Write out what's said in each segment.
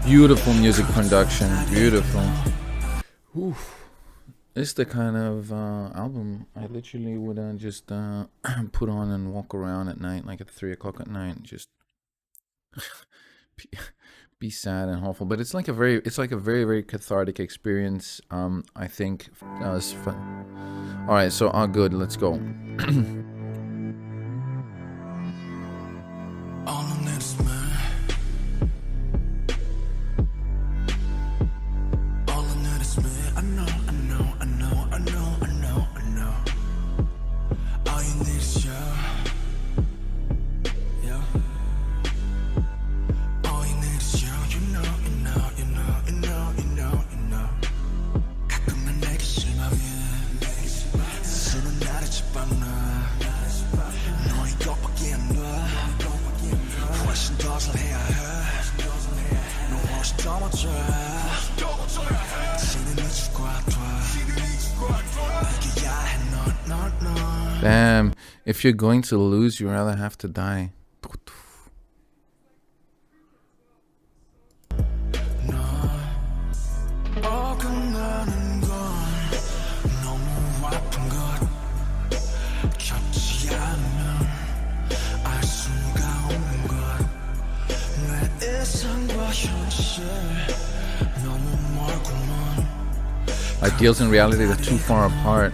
Beautiful music production, beautiful. Oof. It's the kind of album I literally would just put on and walk around at night, like at 3 o'clock at night, and just be sad and awful. But it's like a very, very cathartic experience. I think that was fun. All right, so good. Let's go. Damn, if you're going to lose, you'd rather have to die. Ideals and reality are too far apart.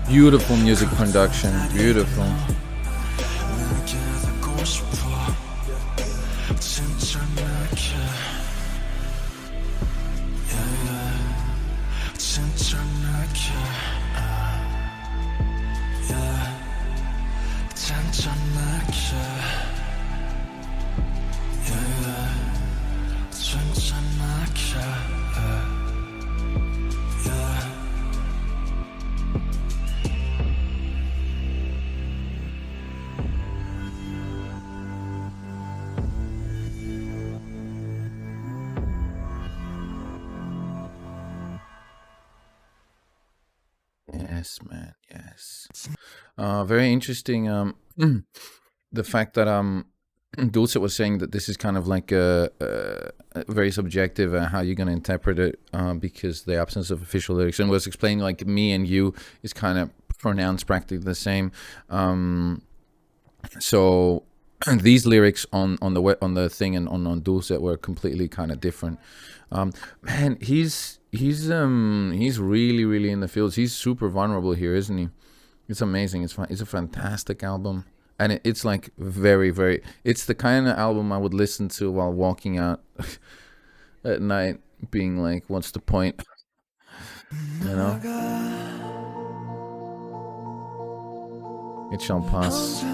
Beautiful music production, beautiful. Yes, man. Yes. Very interesting. The fact that Dulce was saying that this is kind of like a very subjective how you're going to interpret it because the absence of official lyrics, and was explaining like me and you is kind of pronounced practically the same. So these lyrics on the thing and on Dulce were completely kind of different. Man, he's really in the fields. He's super vulnerable here, isn't he? It's amazing. It's a fantastic album, and it's like very. It's the kind of album I would listen to while walking out at night, being like, "What's the point?" You know. It shall pass.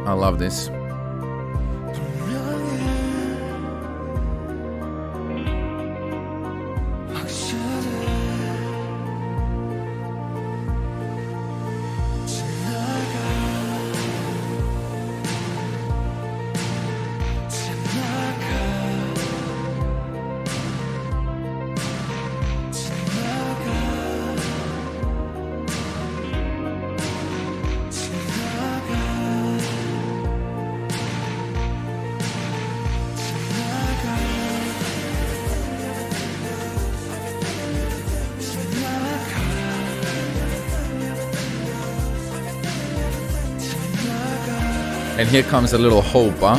I love this. And here comes a little hope, huh?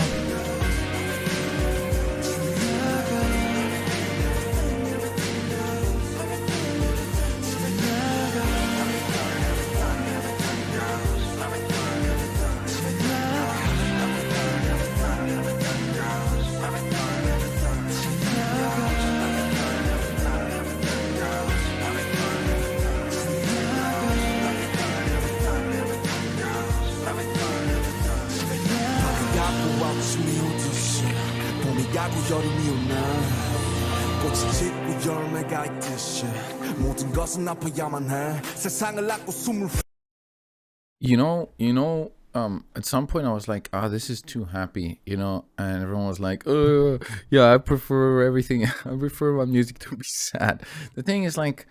At some point I was like, this is too happy, and everyone was like, yeah, I prefer everything. I prefer my music to be sad. The thing is, like,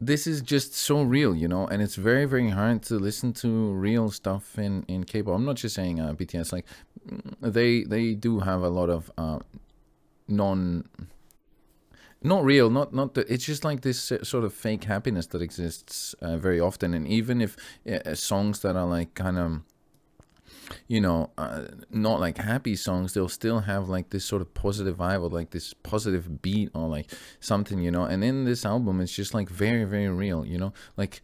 this is just so real, and it's very, very hard to listen to real stuff in K-pop. I'm not just saying BTS, like, they do have a lot of not real, not the, it's just like this sort of fake happiness that exists very often. And even if songs that are like kind of, not like happy songs, they'll still have like this sort of positive vibe or like this positive beat or like something, and in this album it's just like very, very real, like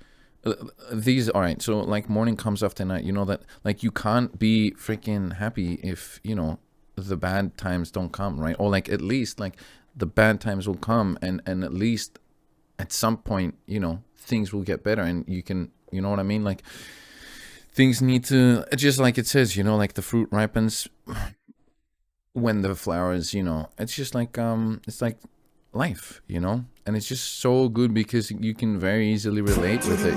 these, all right, so like Morning Comes After Night, that like you can't be freaking happy if the bad times don't come, right? Or like at least like the bad times will come, and at least at some point things will get better, and you can, what I mean, like things need to, just like it says, like the fruit ripens when the flowers, it's just like it's like life, and it's just so good because you can very easily relate with it,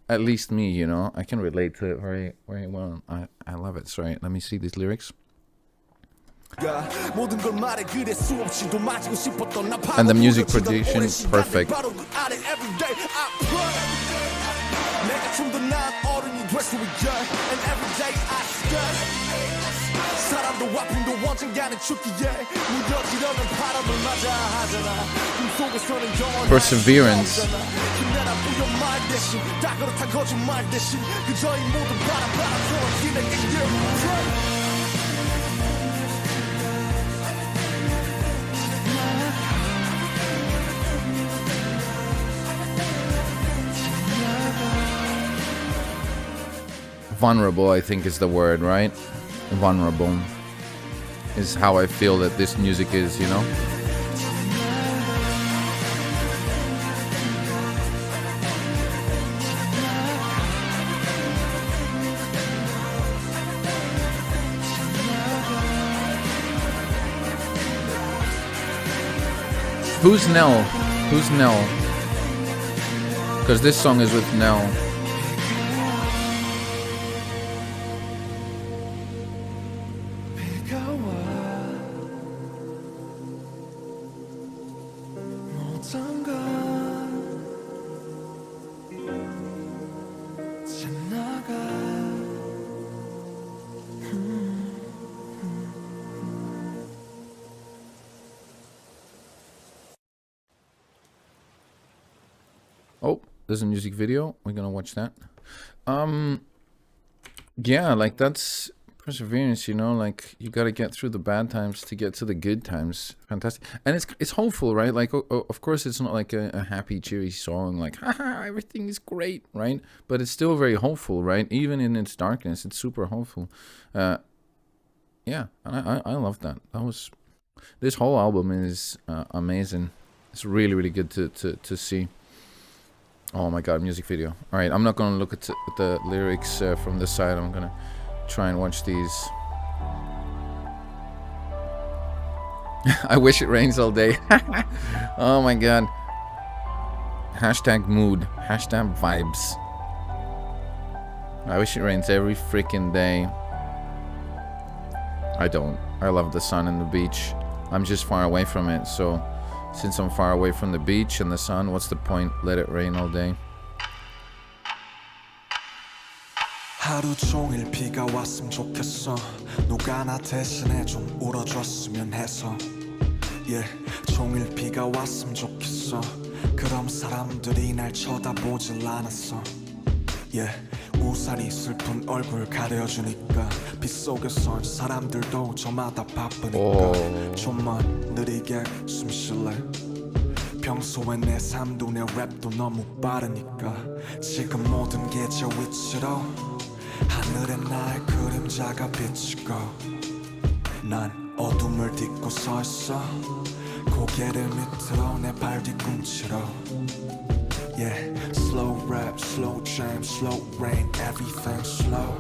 At least me, I can relate to it very, very well. I love it. Sorry, let me see these lyrics. And the music production, perfect. Perseverance. Vulnerable, I think, is the word, right? Vulnerable is how I feel that this music is, Who's Nell? Who's Nell? Because this song is with Nell. Oh, there's a music video. We're gonna watch that. Yeah, like that's perseverance, like you gotta get through the bad times to get to the good times. Fantastic. And it's hopeful, right? Like, of course it's not like a happy, cheery song, like, haha, everything is great, right? But it's still very hopeful, right? Even in its darkness, it's super hopeful. Yeah, and I love that. This whole album is amazing. It's really, really good to see. Oh my god, music video. Alright, I'm not gonna look at the lyrics from the side. I'm gonna try and watch these. I wish it rains all day. Oh my god. Hashtag mood. Hashtag vibes. I wish it rains every freaking day. I don't. I love the sun and the beach. I'm just far away from it, so since I'm far away from the beach and the sun, what's the point? Let it rain all day. 하루 종일 비가 왔으면 좋겠어. 누가 나 대신에 좀 울어줬으면 해서. Yeah, 종일 비가 왔으면 좋겠어. 그럼 사람들이 날 쳐다보질 않았어. yeah, 우산이 슬픈 얼굴 가려주니까 빗속에선 사람들도 저마다 바쁘니까 좀만 느리게 숨 쉴래. 평소엔 내 삶도 내 랩도 너무 빠르니까 지금 모든 게 저 위치로 하늘에 나의 그림자가 비치고 난 어둠을 딛고 서 있어 고개를 밑으로 내 발 뒤꿈치로 Yeah, slow rap, slow jam, slow rain, everything slow.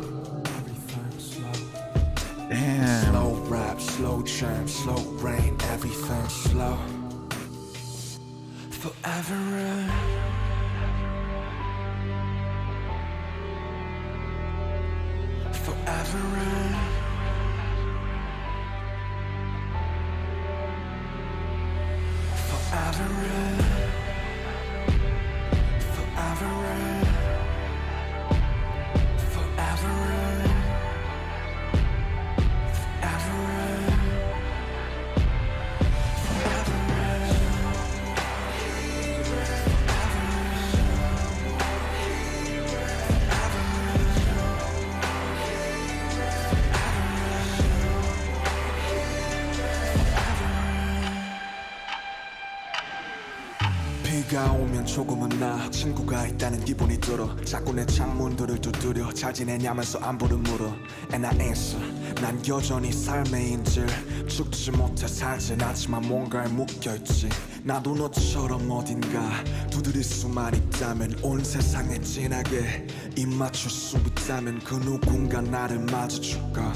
Damn. Slow rap, slow jam, slow rain, everything slow. Forever in. Forever in. Forever in. Forever in. Forever in. Forever in. 비가 오면 조금은 나 친구가 있다는 기분이 들어 자꾸 내 창문들을 두드려 잘 지내냐면서 안부를 물어 And I answer 난 여전히 삶의 인질 죽지 못해 살진 않지만 뭔가에 묶여있지 나도 너처럼 어딘가 두드릴 수만 있다면 온 세상에 진하게 입 맞출 수 있다면 그 누군가 나를 맞아줄까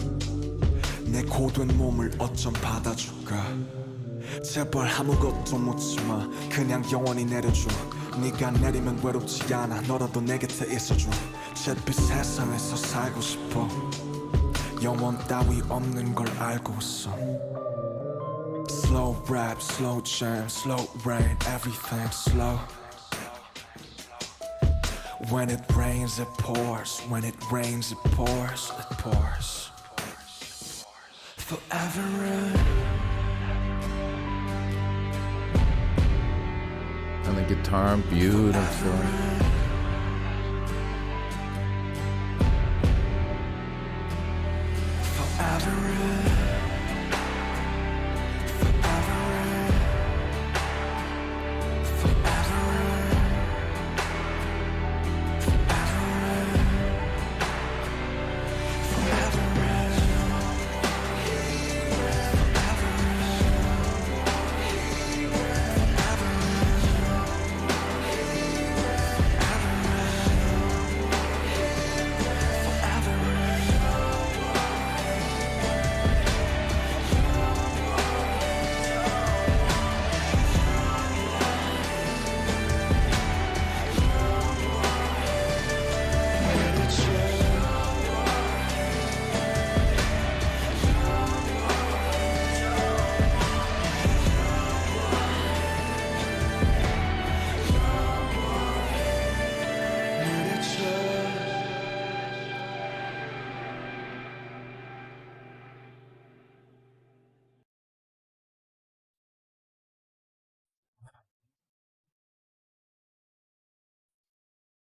내 고된 몸을 어쩜 받아줄까 제발 아무것도 묻지마 그냥 영원히 내려줘 네가 내리면 외롭지 않아 너라도 내 곁에 있어줘 잿빛 세상에서 살고 싶어 영원 따위 없는 걸 알고 있어 Slow rap, slow jam, slow rain, everything slow When it rains it pours When it rains it pours It pours Forever in And the guitar, beautiful.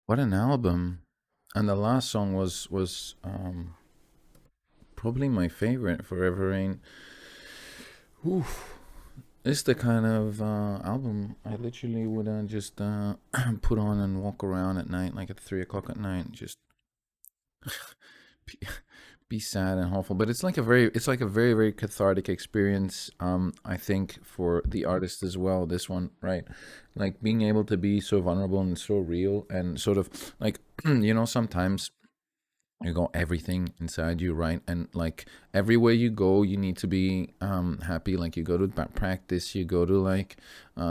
What an album! And the last song was probably my favorite, Forever Rain. Oof. It's the kind of album I literally would just put on and walk around at night, like at 3 o'clock at night, just be, be sad and hopeful. But it's like a very, very cathartic experience. I think for the artist as well. This one, right? Like being able to be so vulnerable and so real, and sort of like sometimes you got everything inside you, right? And like everywhere you go you need to be happy. Like you go to practice, you go to like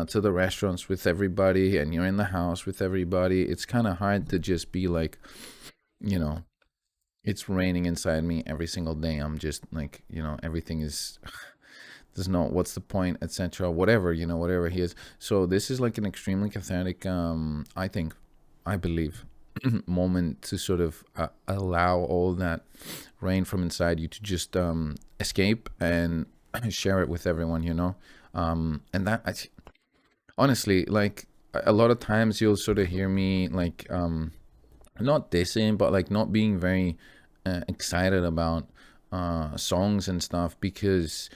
to the restaurants with everybody, and you're in the house with everybody. It's kind of hard to just be like, you know it's raining inside me every single day. I'm just like, everything is there's no, what's the point, etc., whatever, whatever he is. So this is like an extremely cathartic, I think, I believe, moment to sort of allow all that rain from inside you to just escape and share it with everyone, and that honestly, like a lot of times you'll sort of hear me like not dissing, but like not being very excited about songs and stuff, because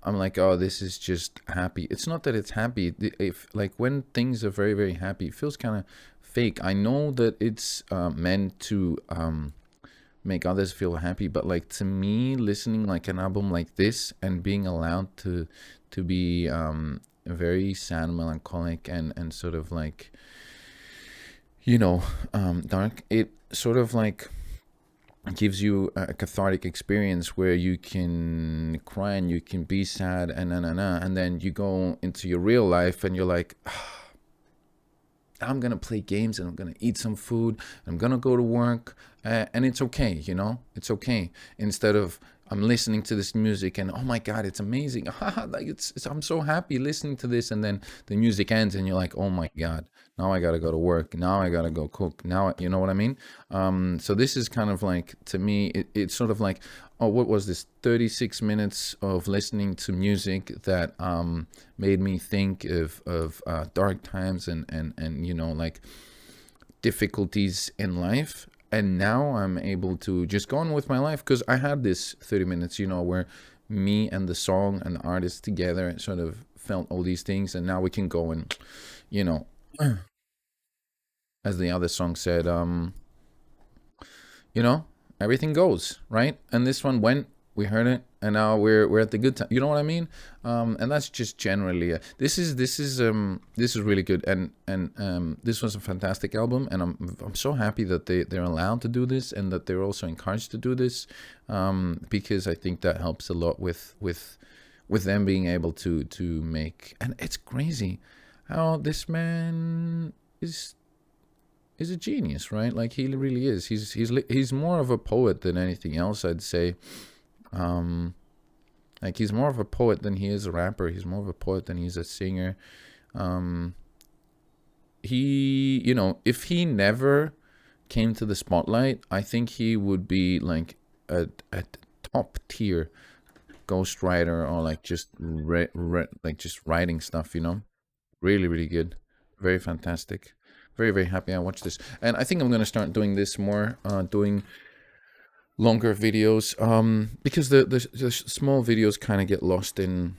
I'm like, oh, this is just happy. It's not that it's happy. If like when things are very very happy, it feels kind of fake. I know that it's meant to make others feel happy, but like to me, listening like an album like this and being allowed to be very sad, melancholic, and sort of like, you know, dark, it sort of like gives you a cathartic experience where you can cry and you can be sad and then you go into your real life and you're like, I'm gonna play games and I'm gonna eat some food. I'm gonna go to work, and it's okay, you know. It's okay. Instead of I'm listening to this music and oh my god, it's amazing. Like it's I'm so happy listening to this, and then the music ends and you're like, oh my god, now I gotta go to work. Now I gotta go cook. Now you know what I mean. So this is kind of like, to me, it's sort of like, oh, what was this? 36 minutes of listening to music that made me think of dark times and you know, like difficulties in life. And now I'm able to just go on with my life, because I had this 30 minutes, you know, where me and the song and the artist together sort of felt all these things, and now we can go and, you know, as the other song said, you know, everything goes right, and this one went, we heard it, and now we're at the good time, you know what I mean. And that's just generally this is really good, and this was a fantastic album, and I'm so happy that they're allowed to do this, and that they're also encouraged to do this, because I think that helps a lot with them being able to make. And it's crazy how this man is a genius, right? Like he really is. He's more of a poet than anything else, I'd say. Like he's more of a poet than he is a rapper. He's more of a poet than he's a singer. He, you know, if he never came to the spotlight, I think he would be like a top tier ghostwriter, or like just like just writing stuff, you know. Really, really good. Very fantastic. Very, very happy I watched this. And I think I'm gonna start doing this more, doing longer videos, because the small videos kind of get lost in,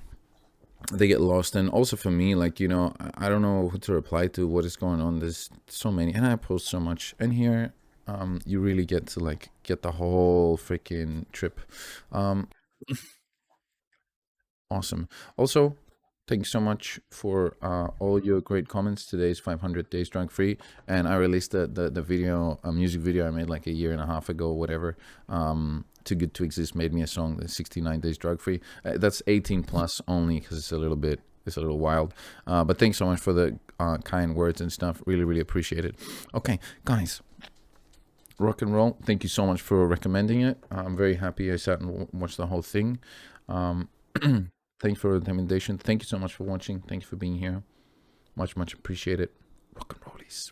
they get lost. And also for me, like, you know, I don't know who to reply to, what is going on. There's so many, and I post so much, and here you really get to like get the whole freaking trip. um Awesome. Also, thank you so much for all your great comments. Today is 500 days drug free, and I released the video, a music video I made like a year and a half ago, whatever. Too Good to Exist made me a song, the 69 days drug free. That's 18 plus only, because it's a little wild. But thanks so much for the kind words and stuff. Really, really appreciate it. Okay, guys, rock and roll. Thank you so much for recommending it. I'm very happy I sat and watched the whole thing. Thanks for the recommendation. Thank you so much for watching. Thank you for being here. Much, much appreciated. Rock and rollies.